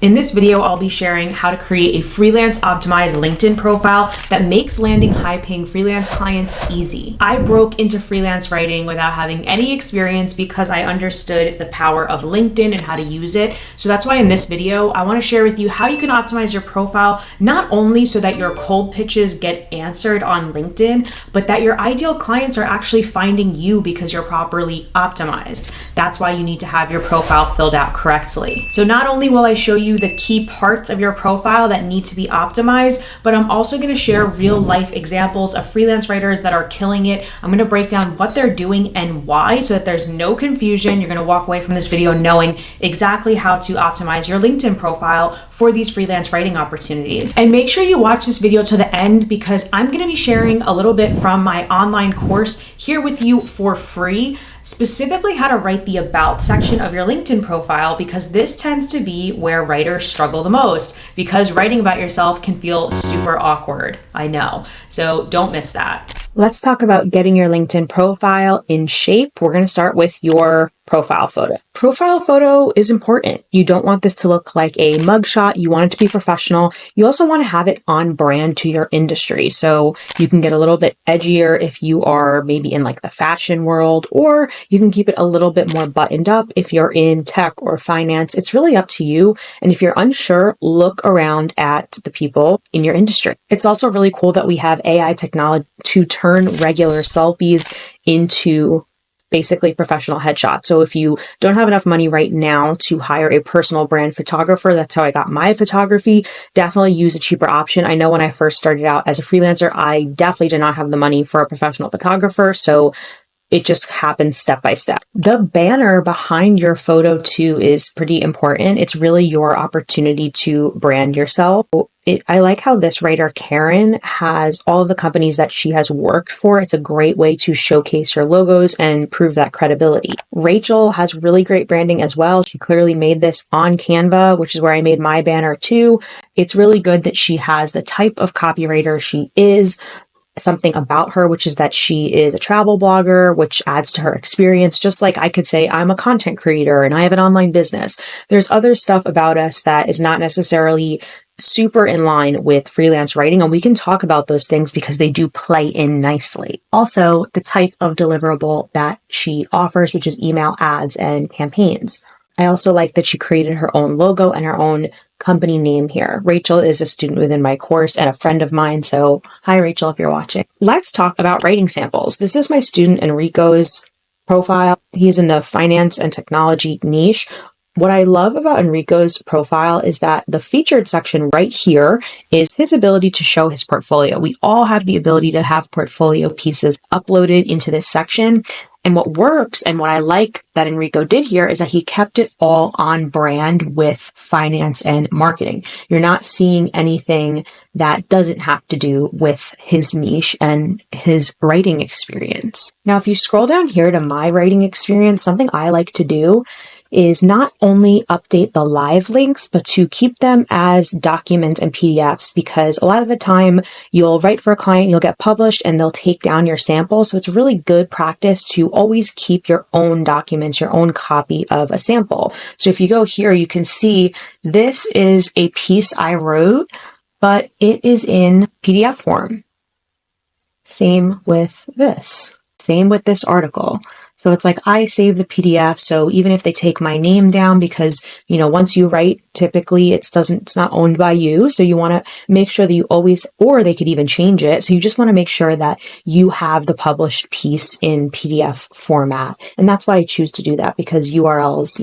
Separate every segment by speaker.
Speaker 1: In this video, I'll be sharing how to create a freelance optimized LinkedIn profile that makes landing high-paying freelance clients easy. I broke into freelance writing without having any experience because I understood the power of LinkedIn and how to use it. So that's why in this video, I want to share with you how you can optimize your profile, not only so that your cold pitches get answered on LinkedIn, but that your ideal clients are actually finding you because you're properly optimized. That's why you need to have your profile filled out correctly. So not only will I show you the key parts of your profile that need to be optimized, but I'm also going to share real life examples of freelance writers that are killing it. I'm going to break down what they're doing and why so that there's no confusion. You're going to walk away from this video knowing exactly how to optimize your LinkedIn profile for these freelance writing opportunities. And make sure you watch this video to the end because I'm going to be sharing a little bit from my online course here with you for free, specifically how to write the about section of your LinkedIn profile, because this tends to be where writers struggle the most because writing about yourself can feel super awkward. I know. So don't miss that. Let's talk about getting your LinkedIn profile in shape. We're going to start with your profile photo. Profile photo is important. You don't want this to look like a mugshot. You want it to be professional. You also want to have it on brand to your industry. So you can get a little bit edgier if you are maybe in like the fashion world, or you can keep it a little bit more buttoned up if you're in tech or finance. It's really up to you. And if you're unsure, look around at the people in your industry. It's also really cool that we have AI technology to turn regular selfies into basically professional headshots. So if you don't have enough money right now to hire a personal brand photographer, that's how I got my photography, definitely use a cheaper option. I know when I first started out as a freelancer, I definitely did not have the money for a professional photographer. So it just happens step by step. The banner behind your photo too is pretty important. It's really your opportunity to brand yourself. I like how this writer, Karen, has all of the companies that she has worked for. It's a great way to showcase your logos and prove that credibility. Rachel has really great branding as well. She clearly made this on Canva, which is where I made my banner too. It's really good that she has the type of copywriter she is, something about her, which is that she is a travel blogger, which adds to her experience. Just like I could say, I'm a content creator and I have an online business. There's other stuff about us that is not necessarily super in line with freelance writing. And we can talk about those things because they do play in nicely. Also, the type of deliverable that she offers, which is email ads and campaigns. I also like that she created her own logo and her own company name here. Rachel is a student within my course and a friend of mine. So hi, Rachel, if you're watching. Let's talk about writing samples. This is my student Enrico's profile. He's in the finance and technology niche. What I love about Enrico's profile is that the featured section right here is his ability to show his portfolio. We all have the ability to have portfolio pieces uploaded into this section. And what works and what I like that Enrico did here is that he kept it all on brand with finance and marketing. You're not seeing anything that doesn't have to do with his niche and his writing experience. Now, if you scroll down here to my writing experience, something I like to do is not only update the live links, but to keep them as documents and PDFs, because a lot of the time you'll write for a client, you'll get published and they'll take down your sample. So it's really good practice to always keep your own documents, your own copy of a sample. So if you go here, you can see this is a piece I wrote, but it is in PDF form. Same with this. Same with this article. So it's like I save the PDF. So even if they take my name down, because, once you write, typically it's not owned by you. So you want to make sure that you always, or they could even change it. So you just want to make sure that you have the published piece in PDF format. And that's why I choose to do that, because URLs,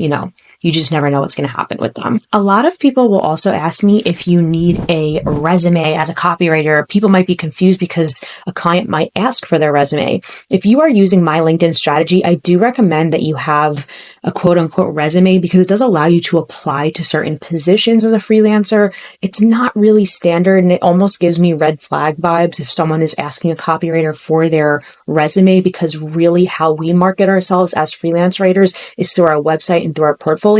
Speaker 1: you just never know what's going to happen with them. A lot of people will also ask me if you need a resume as a copywriter. People might be confused because a client might ask for their resume. If you are using my LinkedIn strategy, I do recommend that you have a quote unquote resume because it does allow you to apply to certain positions as a freelancer. It's not really standard and it almost gives me red flag vibes if someone is asking a copywriter for their resume, because really how we market ourselves as freelance writers is through our website and through our portfolio.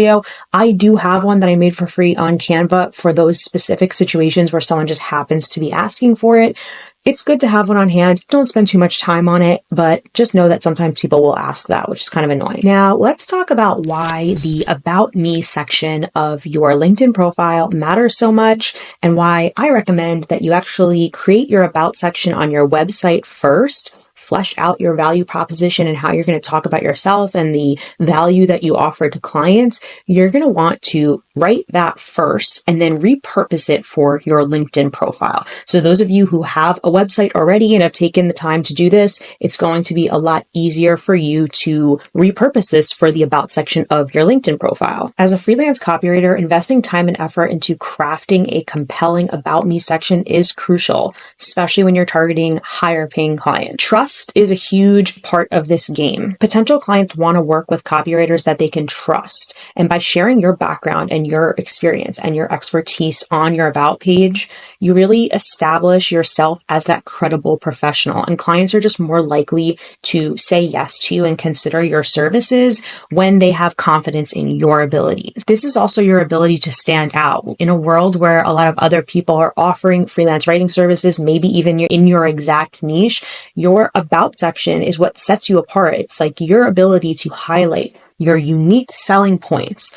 Speaker 1: I do have one that I made for free on Canva for those specific situations where someone just happens to be asking for it. It's good to have one on hand. Don't spend too much time on it, but just know that sometimes people will ask that, which is kind of annoying. Now, let's talk about why the About Me section of your LinkedIn profile matters so much and why I recommend that you actually create your About section on your website first. Flesh out your value proposition and how you're going to talk about yourself and the value that you offer to clients. You're going to want to write that first and then repurpose it for your LinkedIn profile. So those of you who have a website already and have taken the time to do this, it's going to be a lot easier for you to repurpose this for the About section of your LinkedIn profile. As a freelance copywriter, investing time and effort into crafting a compelling About Me section is crucial, especially when you're targeting higher paying clients. Trust is a huge part of this game. Potential clients want to work with copywriters that they can trust. And by sharing your background and your experience and your expertise on your About page, you really establish yourself as that credible professional. And clients are just more likely to say yes to you and consider your services when they have confidence in your abilities. This is also your ability to stand out in a world where a lot of other people are offering freelance writing services, maybe even you're in your exact niche. Your About section is what sets you apart. It's like your ability to highlight your unique selling points,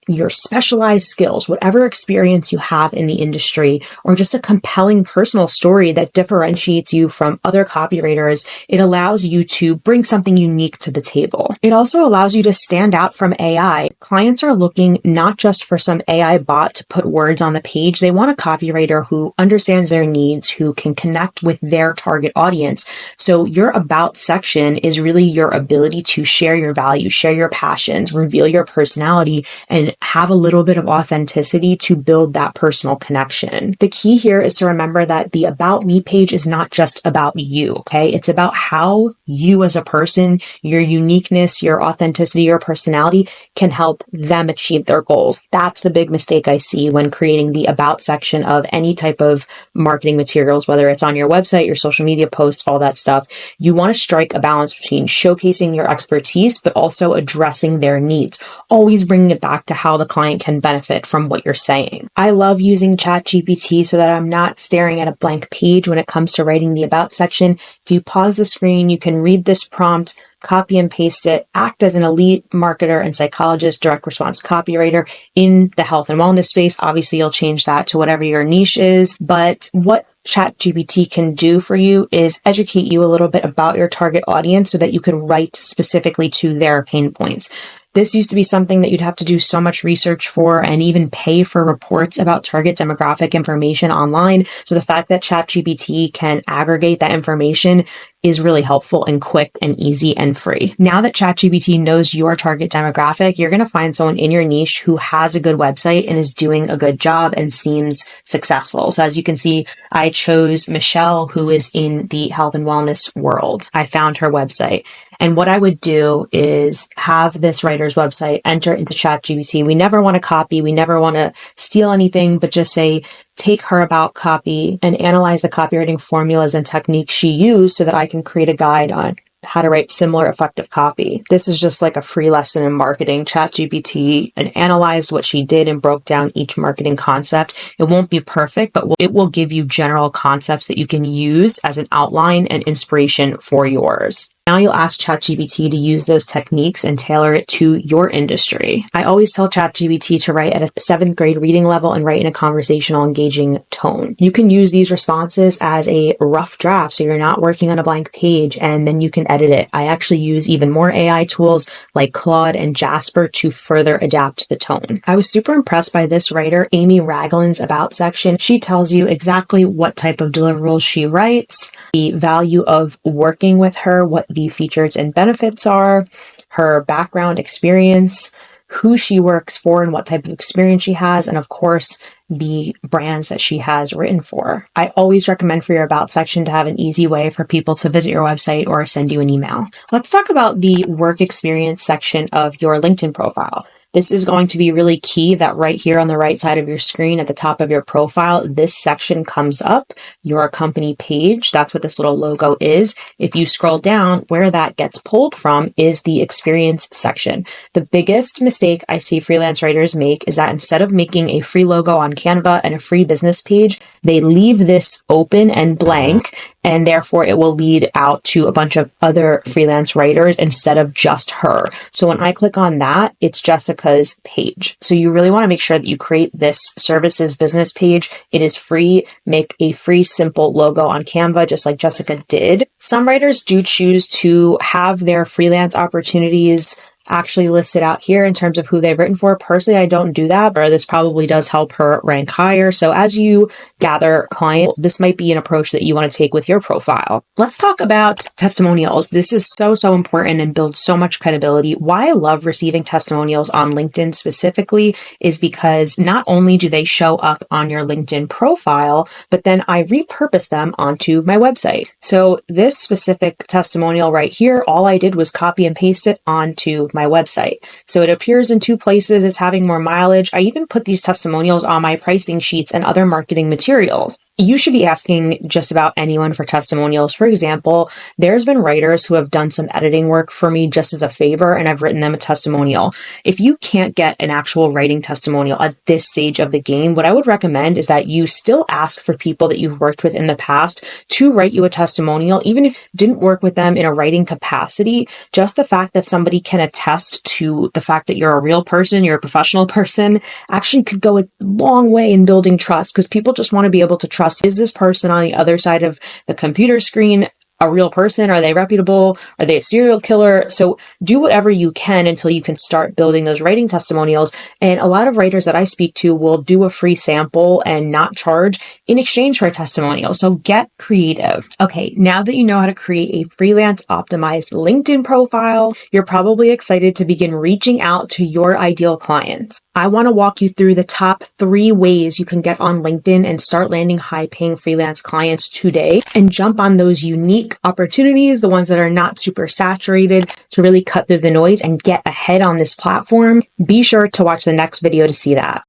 Speaker 1: your specialized skills, whatever experience you have in the industry, or just a compelling personal story that differentiates you from other copywriters. It allows you to bring something unique to the table. It also allows you to stand out from AI. Clients are looking not just for some AI bot to put words on the page. They want a copywriter who understands their needs, who can connect with their target audience. So your About section is really your ability to share your value, share your passions, reveal your personality, and have a little bit of authenticity to build that personal connection. The key here is to remember that the About Me page is not just about you, okay? It's about how you as a person, your uniqueness, your authenticity, your personality can help them achieve their goals. That's the big mistake I see when creating the About section of any type of marketing materials, whether it's on your website, your social media posts, all that stuff. You want to strike a balance between showcasing your expertise, but also addressing their needs, always bringing it back to how the client can benefit from what you're saying. I love using ChatGPT so that I'm not staring at a blank page when it comes to writing the About section. If you pause the screen, you can read this prompt, copy and paste it, act as an elite marketer and psychologist, direct response copywriter in the health and wellness space. Obviously, you'll change that to whatever your niche is. But what ChatGPT can do for you is educate you a little bit about your target audience so that you can write specifically to their pain points. This used to be something that you'd have to do so much research for and even pay for reports about target demographic information online. So the fact that ChatGPT can aggregate that information is really helpful and quick and easy and free. Now that ChatGPT knows your target demographic, you're going to find someone in your niche who has a good website and is doing a good job and seems successful. So as you can see, I chose Michelle, who is in the health and wellness world. I found her website. And what I would do is have this writer's website enter into ChatGPT. We never want to copy. We never want to steal anything, but just say, take her About copy and analyze the copywriting formulas and techniques she used so that I can create a guide on how to write similar effective copy. This is just like a free lesson in marketing. ChatGPT and analyzed what she did and broke down each marketing concept. It won't be perfect, but it will give you general concepts that you can use as an outline and inspiration for yours. Now you'll ask ChatGPT to use those techniques and tailor it to your industry. I always tell ChatGPT to write at a 7th grade reading level and write in a conversational, engaging tone. You can use these responses as a rough draft, so you're not working on a blank page, and then you can edit it. I actually use even more AI tools like Claude and Jasper to further adapt the tone. I was super impressed by this writer, Amy Ragland's About section. She tells you exactly what type of deliverables she writes, the value of working with her, what the features and benefits are, her background experience, who she works for and what type of experience she has, and of course, the brands that she has written for. I always recommend for your About section to have an easy way for people to visit your website or send you an email. Let's talk about the work experience section of your LinkedIn profile. This is going to be really key that right here on the right side of your screen at the top of your profile, this section comes up, your company page. That's what this little logo is. If you scroll down, where that gets pulled from is the experience section. The biggest mistake I see freelance writers make is that instead of making a free logo on Canva and a free business page, they leave this open and blank and therefore it will lead out to a bunch of other freelance writers instead of just her. So when I click on that, it's Jessica's page. So you really want to make sure that you create this services business page. It is free. Make a free, simple logo on Canva, just like Jessica did. Some writers do choose to have their freelance opportunities actually listed out here in terms of who they've written for. Personally, I don't do that, but this probably does help her rank higher. So as you gather clients, this might be an approach that you want to take with your profile. Let's talk about testimonials. This is so important and builds so much credibility. Why I love receiving testimonials on LinkedIn specifically is because not only do they show up on your LinkedIn profile, but then I repurpose them onto my website. So this specific testimonial right here, all I did was copy and paste it onto my website. So it appears in 2 places. It's having more mileage. I even put these testimonials on my pricing sheets and other marketing materials. You should be asking just about anyone for testimonials. For example, there's been writers who have done some editing work for me just as a favor, and I've written them a testimonial. If you can't get an actual writing testimonial at this stage of the game, what I would recommend is that you still ask for people that you've worked with in the past to write you a testimonial, even if you didn't work with them in a writing capacity. Just the fact that somebody can attest to the fact that you're a real person, you're a professional person, actually could go a long way in building trust, because people just want to be able to trust. Is this person on the other side of the computer screen a real person? Are they reputable? Are they a serial killer? So do whatever you can until you can start building those writing testimonials. And a lot of writers that I speak to will do a free sample and not charge in exchange for a testimonial. So get creative. Okay, now that you know how to create a freelance optimized LinkedIn profile, you're probably excited to begin reaching out to your ideal client. I want to walk you through the top 3 ways you can get on LinkedIn and start landing high-paying freelance clients today, and jump on those unique opportunities, the ones that are not super saturated, to really cut through the noise and get ahead on this platform. Be sure to watch the next video to see that.